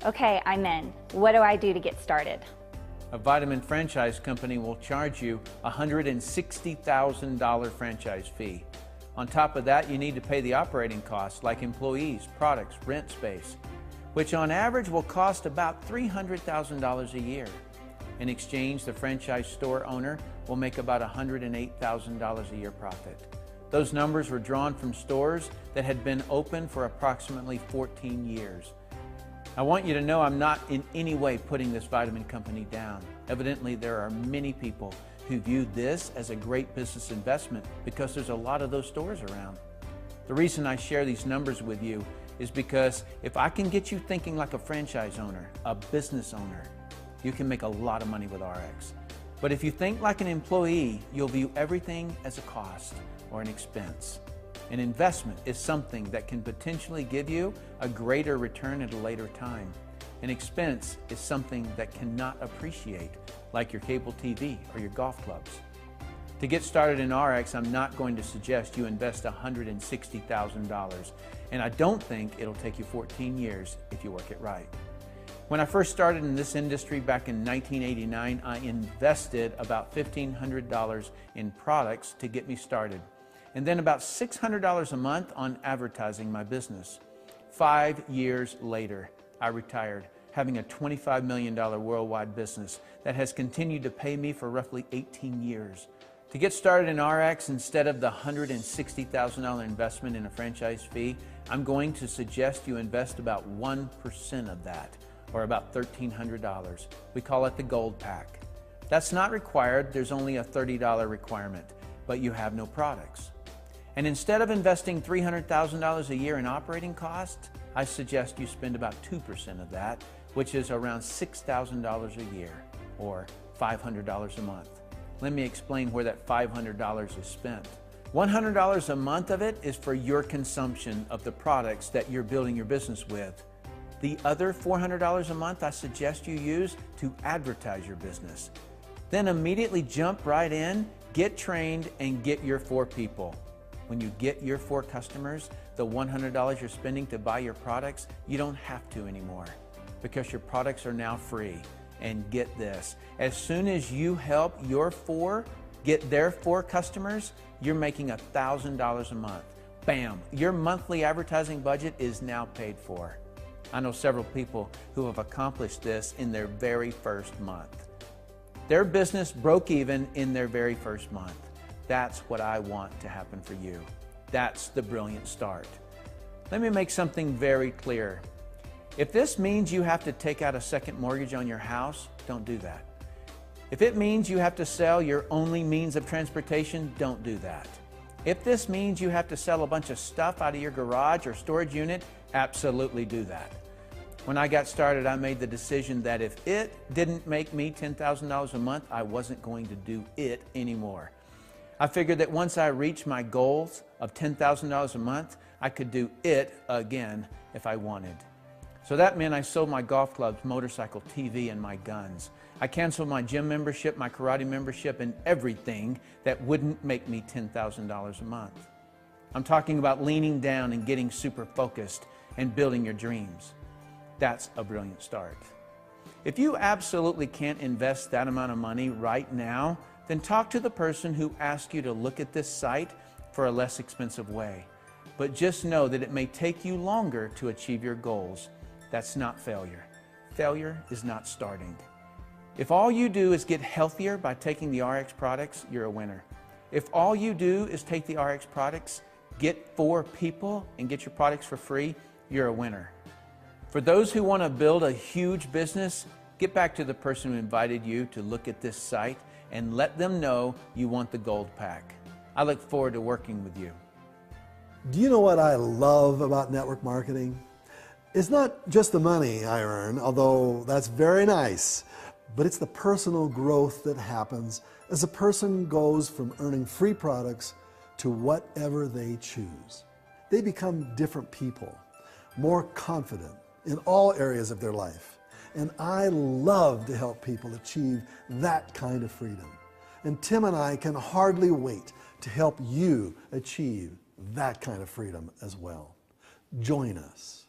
Okay, I'm in. What do I do to get started? A vitamin franchise company will charge you a $160,000 franchise fee. On top of that, you need to pay the operating costs like employees, products, rent space, which on average will cost about $300,000 a year. In exchange, the franchise store owner will make about $108,000 a year profit. Those numbers were drawn from stores that had been open for approximately 14 years. I want you to know I'm not in any way putting this vitamin company down. Evidently, there are many people who view this as a great business investment because there's a lot of those stores around. The reason I share these numbers with you is because if I can get you thinking like a franchise owner, a business owner, you can make a lot of money with Ariix. But if you think like an employee, you'll view everything as a cost or an expense. An investment is something that can potentially give you a greater return at a later time. An expense is something that cannot appreciate, like your cable TV or your golf clubs. To get started in Ariix, I'm not going to suggest you invest $160,000, and I don't think it'll take you 14 years if you work it right. When I first started in this industry back in 1989, I invested about $1,500 in products to get me started, and then about $600 a month on advertising my business. 5 years later, I retired, having a $25 million worldwide business that has continued to pay me for roughly 18 years. To get started in Ariix, instead of the $160,000 investment in a franchise fee, I'm going to suggest you invest about 1% of that, or about $1,300. We call it the Gold Pack. That's not required, there's only a $30 requirement, but you have no products. And instead of investing $300,000 a year in operating costs, I suggest you spend about 2% of that, which is around $6,000 a year, or $500 a month. Let me explain where that $500 is spent. $100 a month of it is for your consumption of the products that you're building your business with. The other $400 a month I suggest you use to advertise your business. Then immediately jump right in, get trained, and get your 4 people. When you get your 4 customers, the $100 you're spending to buy your products, you don't have to anymore because your products are now free. And get this, as soon as you help your 4 get their 4 customers, you're making $1,000 a month. Bam, your monthly advertising budget is now paid for. I know several people who have accomplished this in their very first month. Their business broke even in their very first month. That's what I want to happen for you. That's the brilliant start. Let me make something very clear. If this means you have to take out a second mortgage on your house, don't do that. If it means you have to sell your only means of transportation, don't do that. If this means you have to sell a bunch of stuff out of your garage or storage unit, absolutely do that. When I got started, I made the decision that if it didn't make me $10,000 a month, I wasn't going to do it anymore. I figured that once I reached my goals of $10,000 a month, I could do it again if I wanted. So that meant I sold my golf clubs, motorcycle, TV, and my guns. I canceled my gym membership, my karate membership, and everything that wouldn't make me $10,000 a month. I'm talking about leaning down and getting super focused and building your dreams. That's a brilliant start. If you absolutely can't invest that amount of money right now, then talk to the person who asked you to look at this site for a less expensive way. But just know that it may take you longer to achieve your goals. That's not failure. Failure is not starting. If all you do is get healthier by taking the Ariix products, you're a winner. If all you do is take the Ariix products, get 4 people, and get your products for free, you're a winner. For those who want to build a huge business, get back to the person who invited you to look at this site and let them know you want the Gold Pack. I look forward to working with you. Do you know what I love about network marketing? It's not just the money I earn, although that's very nice, but it's the personal growth that happens as a person goes from earning free products to whatever they choose. They become different people, more confident in all areas of their life. And I love to help people achieve that kind of freedom. And Tim and I can hardly wait to help you achieve that kind of freedom as well. Join us.